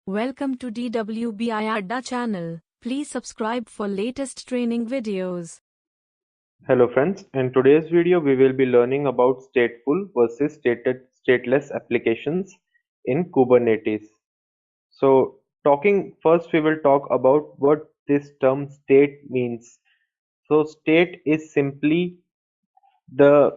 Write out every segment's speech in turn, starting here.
Welcome to DWBIADDA channel. Please subscribe for latest training videos. Hello friends, in today's video we will be learning about stateful versus stateless applications in Kubernetes. So talking first we will talk about what this term state means. So state is simply the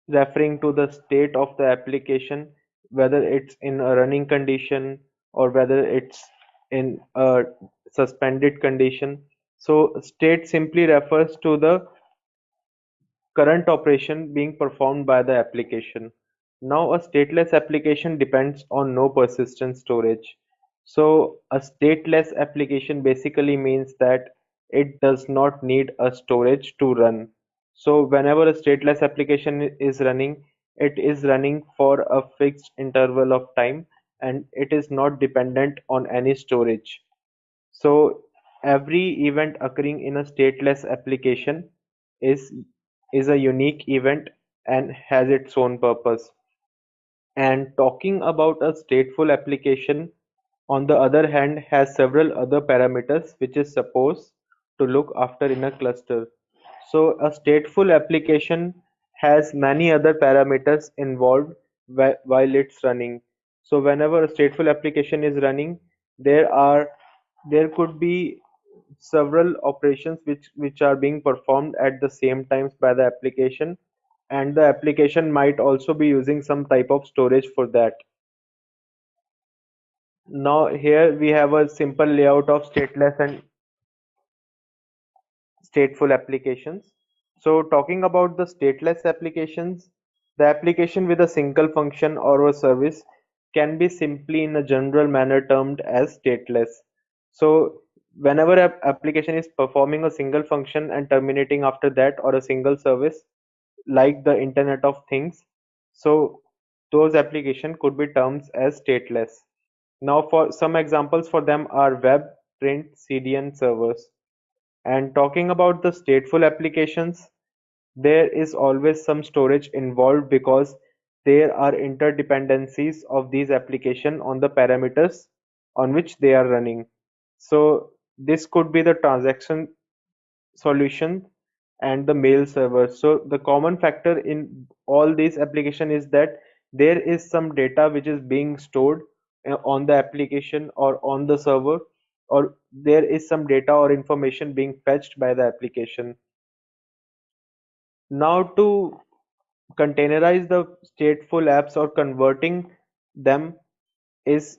referring to the state of the application, whether it's in a running condition or whether it's in a suspended condition. So state simply refers to the current operation being performed by the application. Now, a stateless application depends on no persistent storage. So, a stateless application basically means that it does not need a storage to run. So, whenever a stateless application is running, it is running for a fixed interval of time and it is not dependent on any storage. So every event occurring in a stateless application is is a unique event and has its own purpose. And talking about a stateful application, on the other hand, has several other parameters which is supposed to look after in a cluster. So a stateful application has many other parameters involved while it's running. So whenever a stateful application is running, there could be several operations which are being performed at the same times by the application, and the application might also be using some type of storage for that. Now here we have a simple layout of stateless and stateful applications. So talking about the stateless applications, the application with a single function or a service can be simply in a general manner termed as stateless. So whenever an application is performing a single function and terminating after that, or a single service like the Internet of Things, so those applications could be termed as stateless. Now for some examples for them are web, print, CDN servers. And talking about the stateful applications, there is always some storage involved because there are interdependencies of these applications on the parameters on which they are running. So this could be the transaction solution and the mail server. So the common factor in all these applications is that there is some data which is being stored on the application or on the server, or there is some data or information being fetched by the application. Now to containerize the stateful apps or converting them is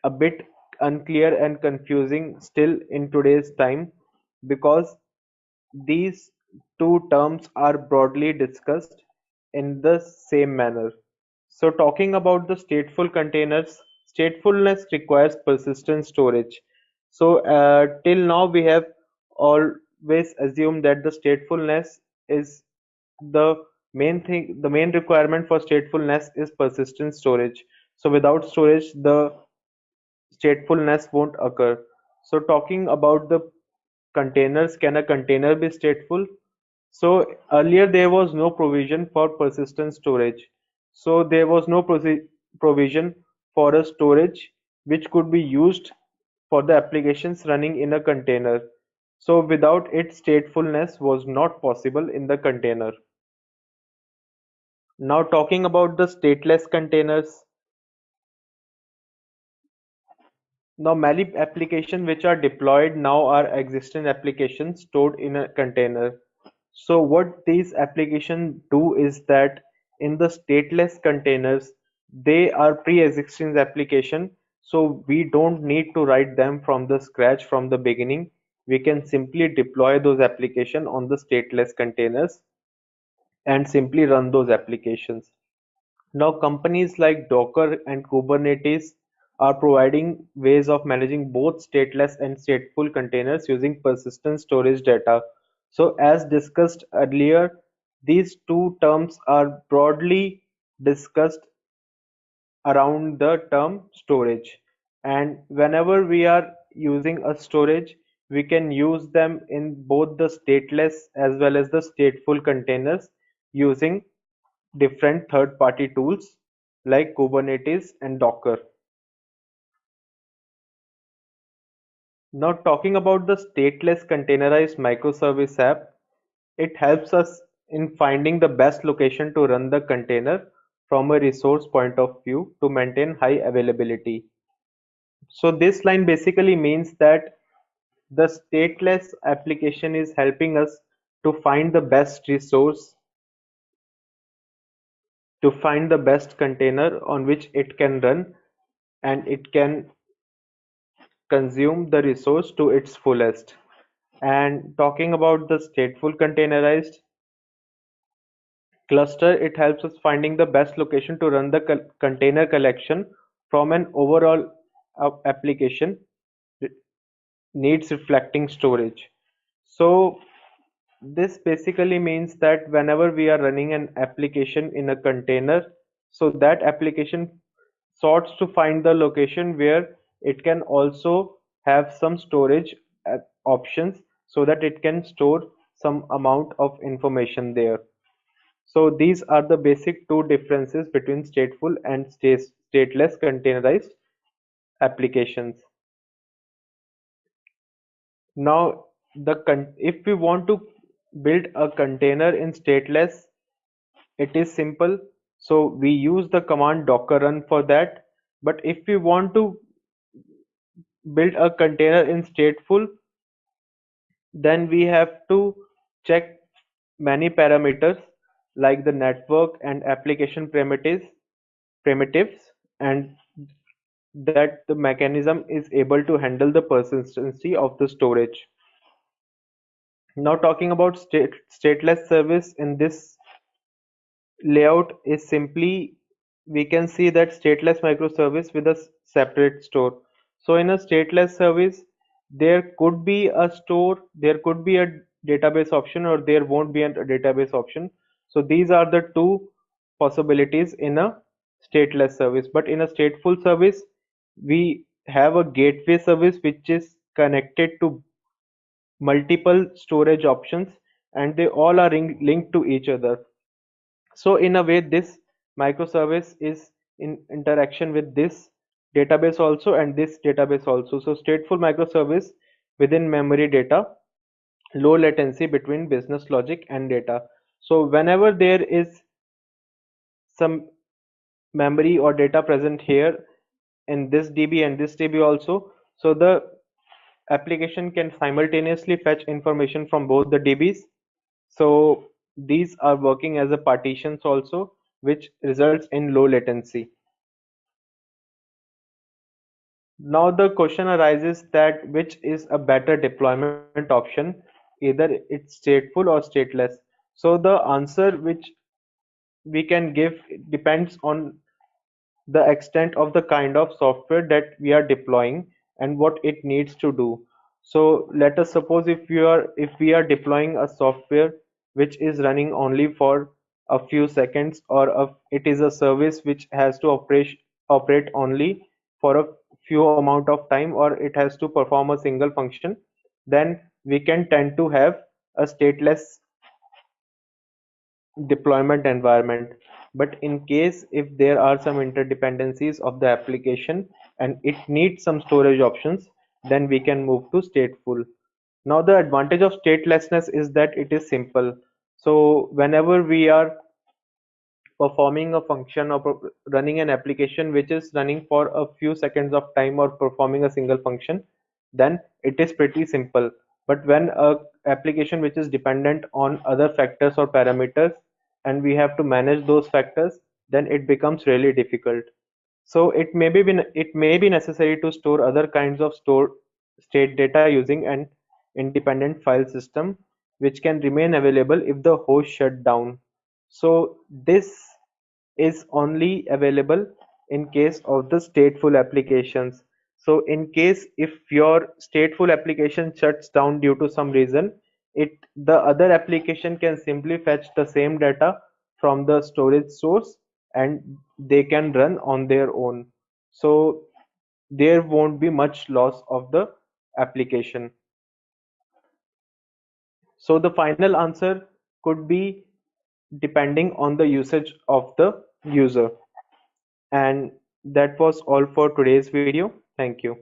a bit unclear and confusing still in today's time, because these two terms are broadly discussed in the same manner. So talking about the stateful containers, statefulness requires persistent storage. So till now we have always assumed that the statefulness is the the main requirement for statefulness is persistent storage. So without storage, the statefulness won't occur. So talking about the containers, can a container be stateful? So earlier there was no provision for persistent storage. So there was no provision for a storage which could be used for the applications running in a container. So without it, statefulness was not possible in the container. Now talking about the stateless containers. Now many applications which are deployed now are existing applications stored in a container. So what these applications do is that in the stateless containers, they are pre-existing application. So we don't need to write them from the scratch from the beginning. We can simply deploy those applications on the stateless containers and simply run those applications. Now companies like Docker and Kubernetes are providing ways of managing both stateless and stateful containers using persistent storage data. So as discussed earlier, these two terms are broadly discussed around the term storage. And whenever we are using a storage, we can use them in both the stateless as well as the stateful containers using different third-party tools like Kubernetes and Docker. Now talking about the stateless containerized microservice app, it helps us in finding the best location to run the container from a resource point of view to maintain high availability. So this line basically means that the stateless application is helping us to find the best resource, to find the best container on which it can run, and it can consume the resource to its fullest. And talking about the stateful containerized cluster, it helps us finding the best location to run the container collection from an overall application needs reflecting storage. So this basically means that whenever we are running an application in a container, so that application sorts to find the location where it can also have some storage options so that it can store some amount of information there. So these are the basic two differences between stateful and stateless containerized applications. Now, if we want to build a container in stateless, it is simple. So we use the command docker run for that. But if we want to build a container in stateful, then we have to check many parameters like the network and application primitives, and that the mechanism is able to handle the persistency of the storage. Now talking about stateless service in this layout is simply, we can see that stateless microservice with a separate store. So in a stateless service, there could be a store, there could be a database option, or there won't be a database option. So these are the two possibilities in a stateless service. But in a stateful service, we have a gateway service which is connected to multiple storage options, and they all are linked to each other. So in a way, this microservice is in interaction with this database also and this database also. So stateful microservice within memory data, low latency between business logic and data. So whenever there is some memory or data present here in this DB and this DB also, so the application can simultaneously fetch information from both the DBs. So these are working as a partitions also, which results in low latency. Now the question arises that which is a better deployment option, either it's stateful or stateless. So the answer which we can give depends on the extent of the kind of software that we are deploying and what it needs to do. So let us suppose if we are deploying a software which is running only for a few seconds, or it is a service which has to operate only for a few amount of time, or it has to perform a single function, then we can tend to have a stateless deployment environment. But in case if there are some interdependencies of the application and it needs some storage options, then we can move to stateful. Now the advantage of statelessness is that it is simple. So whenever we are performing a function or running an application which is running for a few seconds of time or performing a single function, then it is pretty simple. But when a application which is dependent on other factors or parameters and we have to manage those factors, then it becomes really difficult. So it may be necessary to store other kinds of stored state data using an independent file system which can remain available if the host shut down. So this is only available in case of the stateful applications. So in case if your stateful application shuts down due to some reason, the other application can simply fetch the same data from the storage source and they can run on their own. So there won't be much loss of the application. So the final answer could be depending on the usage of the user. And that was all for today's video. Thank you.